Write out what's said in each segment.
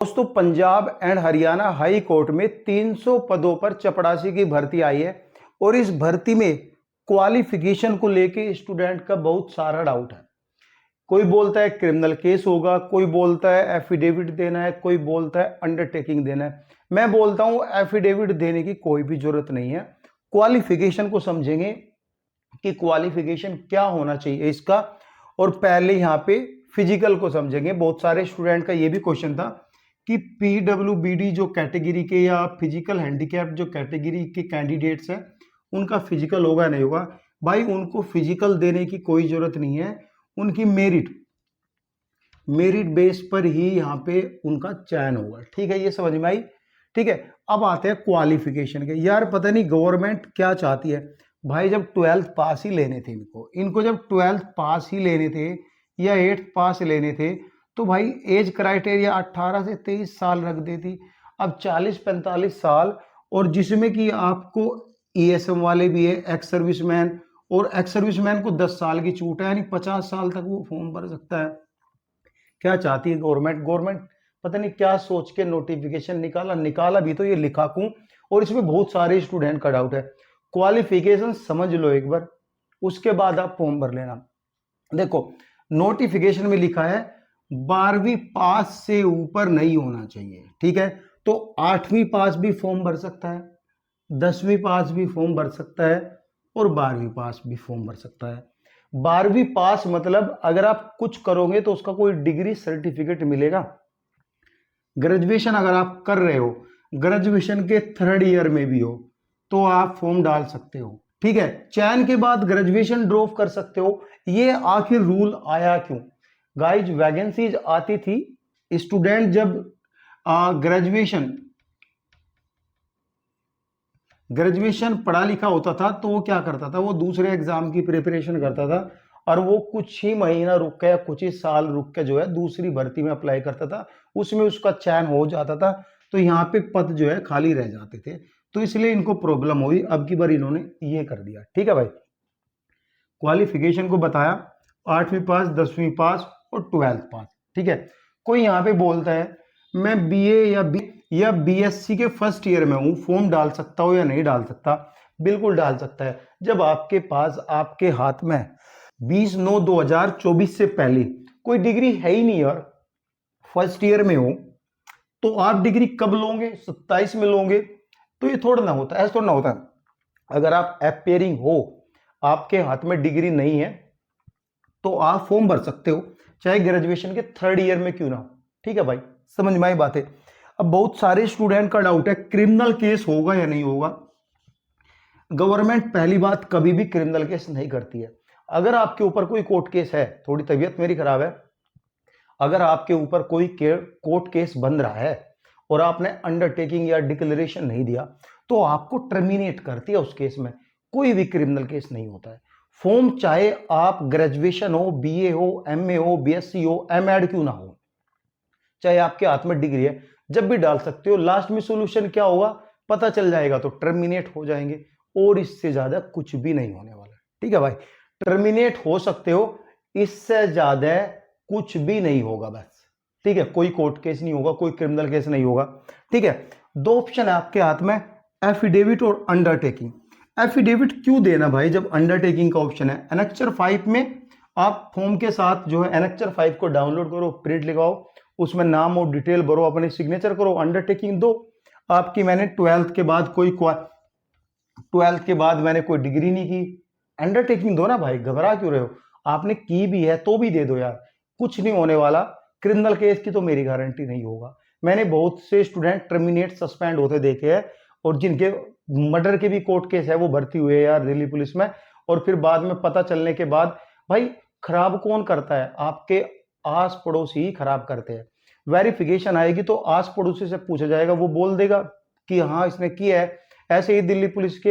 दोस्तों, Punjab and Haryana high court में 300 पदों पर चपरासी की भर्ती आई है और इस भर्ती में क्वालिफिकेशन को लेके स्टूडेंट का बहुत सारा डाउट है। कोई बोलता है क्रिमिनल केस होगा, कोई बोलता है एफिडेविट देना है, कोई बोलता है अंडरटेकिंग देना है। मैं बोलता हूं एफिडेविट देने की कोई भी जरूरत नहीं है। क्वालिफिकेशन को समझेंगे कि क्वालिफिकेशन क्या होना चाहिए इसका, और पहले यहां पे फिजिकल को समझेंगे। बहुत सारे स्टूडेंट का ये भी क्वेश्चन था कि पीडब्ल्यूबीडी जो कैटेगरी के या फिजिकल हैंडीकैप जो कैटेगरी के कैंडिडेट्स हैं उनका फिजिकल होगा नहीं होगा। भाई, उनको फिजिकल देने की कोई जरूरत नहीं है। उनकी मेरिट बेस पर ही यहाँ पे उनका चयन होगा। ठीक है, ये समझ में आई। ठीक है, अब आते हैं क्वालिफिकेशन के। यार पता नहीं गवर्नमेंट क्या चाहती है। भाई, जब 12th पास ही लेने थे इनको जब 12th पास ही लेने थे या 8th पास लेने थे तो भाई एज क्राइटेरिया 18 से 23 साल रख देती। अब 40-45 साल, और जिसमें कि आपको ईएसएम वाले भी है, एक्स सर्विसमैन, और एक्स सर्विसमैन को 10 साल की छूट है, यानी 50 साल तक वो फॉर्म भर सकता है। क्या चाहती है गवर्नमेंट पता नहीं क्या सोच के नोटिफिकेशन निकाला भी तो ये लिखाकू। और इसमें बहुत सारे स्टूडेंट का डाउट है। क्वालिफिकेशन समझ लो एक बार, उसके बाद आप फॉर्म भर लेना। देखो, नोटिफिकेशन में लिखा है 12वीं पास से ऊपर नहीं होना चाहिए। ठीक है, तो 8वीं पास भी फॉर्म भर सकता है, 10वीं पास भी फॉर्म भर सकता है, और 12वीं पास भी फॉर्म भर सकता है। 12वीं पास मतलब अगर आप कुछ करोगे तो उसका कोई डिग्री सर्टिफिकेट मिलेगा। ग्रेजुएशन अगर आप कर रहे हो, ग्रेजुएशन के 3rd ईयर में भी हो तो आप फॉर्म डाल सकते हो। ठीक है, चयन के बाद ग्रेजुएशन ड्रॉप कर सकते हो। ये आखिर रूल आया क्यों? गाइज, वैकेंसीज आती थी, स्टूडेंट जब ग्रेजुएशन पढ़ा लिखा होता था तो वो क्या करता था, वो दूसरे एग्जाम की प्रिपरेशन करता था, और वो कुछ ही महीना रुक के या कुछ ही साल रुक के जो है दूसरी भर्ती में अप्लाई करता था, उसमें उसका चयन हो जाता था, तो यहाँ पे पद जो है खाली रह जाते थे। तो इसलिए इनको प्रॉब्लम हुई। अब की बार इन्होंने ये कर दिया। ठीक है भाई, क्वालिफिकेशन को बताया, 8वीं पास, 10वीं पास और 12th पास। ठीक है, कोई यहाँ पे बोलता है मैं बीए या बीएससी के फर्स्ट ईयर में हूं, फॉर्म डाल सकता हूं या नहीं डाल सकता? बिल्कुल डाल सकता है। जब आपके पास आपके हाथ में 20/9/2024 से पहले कोई डिग्री है ही नहीं और फर्स्ट ईयर में हो, तो आप डिग्री कब लोगे? 27 में लोगे? तो ये थोड़ा ना होता है, ऐसा थोड़ा ना होता है। अगर आप अपेयरिंग हो, आपके हाथ में डिग्री नहीं है, तो आप फॉर्म भर सकते हो, चाहे ग्रेजुएशन के 3rd ईयर में क्यों ना हो। ठीक है भाई, समझ में आई बात है। अब बहुत सारे स्टूडेंट का डाउट है क्रिमिनल केस होगा या नहीं होगा। गवर्नमेंट पहली बात कभी भी क्रिमिनल केस नहीं करती है। अगर आपके ऊपर कोई कोर्ट केस है, थोड़ी तबीयत मेरी खराब है, अगर आपके ऊपर कोई कोर्ट केस बन रहा है और आपने अंडरटेकिंग या डिक्लेरेशन नहीं दिया, तो आपको टर्मिनेट करती है उस केस में। कोई भी क्रिमिनल केस नहीं होता है। फॉर्म चाहे आप ग्रेजुएशन हो, बीए हो, एमए हो, बीएससी हो, एमएड क्यों ना हो, चाहे आपके हाथ में डिग्री है, जब भी डाल सकते हो। लास्ट में सोल्यूशन क्या होगा पता चल जाएगा, तो टर्मिनेट हो जाएंगे, और इससे ज्यादा कुछ भी नहीं होने वाला। ठीक है भाई, टर्मिनेट हो सकते हो, इससे ज्यादा कुछ भी नहीं होगा बस। ठीक है, कोई कोर्ट केस नहीं होगा, कोई क्रिमिनल केस नहीं होगा। ठीक है, 2 ऑप्शन है आपके हाथ में, एफिडेविट और अंडरटेकिंग। एफिडेविट क्यों देना भाई जब अंडरटेकिंग का ऑप्शन है? एनेक्चर 5 में आप फॉर्म के साथ जो है एनेक्चर 5 को डाउनलोड करो, प्रिंट लगाओ, उसमें नाम और डिटेल भरो, अपने सिग्नेचर करो, अंडरटेकिंग दो। आपकी मैंने 12th के बाद मैंने कोई डिग्री नहीं की, अंडरटेकिंग दो ना भाई, घबरा क्यों रहे हो? आपने की भी है तो भी दे दो यार, कुछ नहीं होने वाला। क्रिमिनल केस की तो मेरी गारंटी नहीं होगा। मैंने बहुत से स्टूडेंट टर्मिनेट सस्पेंड होते देखे हैं, और जिनके मर्डर के भी कोर्ट केस है वो भर्ती हुए यार दिल्ली पुलिस में, और फिर बाद में पता चलने के बाद, भाई खराब कौन करता है? आपके आस पड़ोसी ही खराब करते हैं। वेरिफिकेशन आएगी तो आस पड़ोसी से पूछा जाएगा, वो बोल देगा कि हाँ इसने किया है। ऐसे ही दिल्ली पुलिस के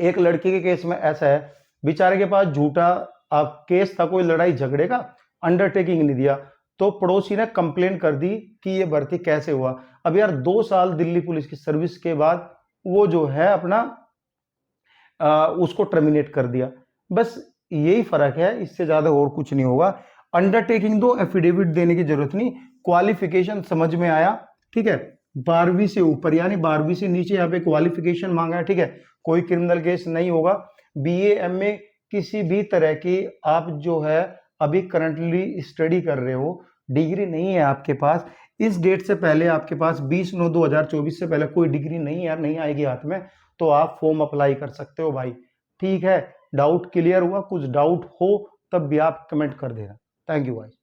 एक लड़के के केस में ऐसा है, बेचारे के पास झूठा केस था, कोई लड़ाई झगड़े का, अंडरटेकिंग नहीं दिया, तो पड़ोसी ने कंप्लेन कर दी कि ये भर्ती कैसे हुआ। अब यार 2 साल दिल्ली पुलिस की सर्विस के बाद वो जो है अपना उसको टर्मिनेट कर दिया। बस यही फर्क है, इससे ज्यादा और कुछ नहीं होगा। अंडरटेकिंग दो, एफिडेविट देने की जरूरत नहीं। क्वालिफिकेशन समझ में आया, ठीक है। 12वीं से ऊपर यानी 12वीं से नीचे यहाँ पे क्वालिफिकेशन मांगा है, ठीक है। कोई क्रिमिनल केस नहीं होगा। बीए एमए किसी भी तरह की आप जो है अभी करंटली स्टडी कर रहे हो, डिग्री नहीं है आपके पास, इस डेट से पहले आपके पास 20/9/2024 से पहले कोई डिग्री नहीं है, नहीं आएगी हाथ में, तो आप फॉर्म अप्लाई कर सकते हो भाई, ठीक है। डाउट क्लियर हुआ? कुछ डाउट हो तब भी आप कमेंट कर देना। थैंक यू भाई।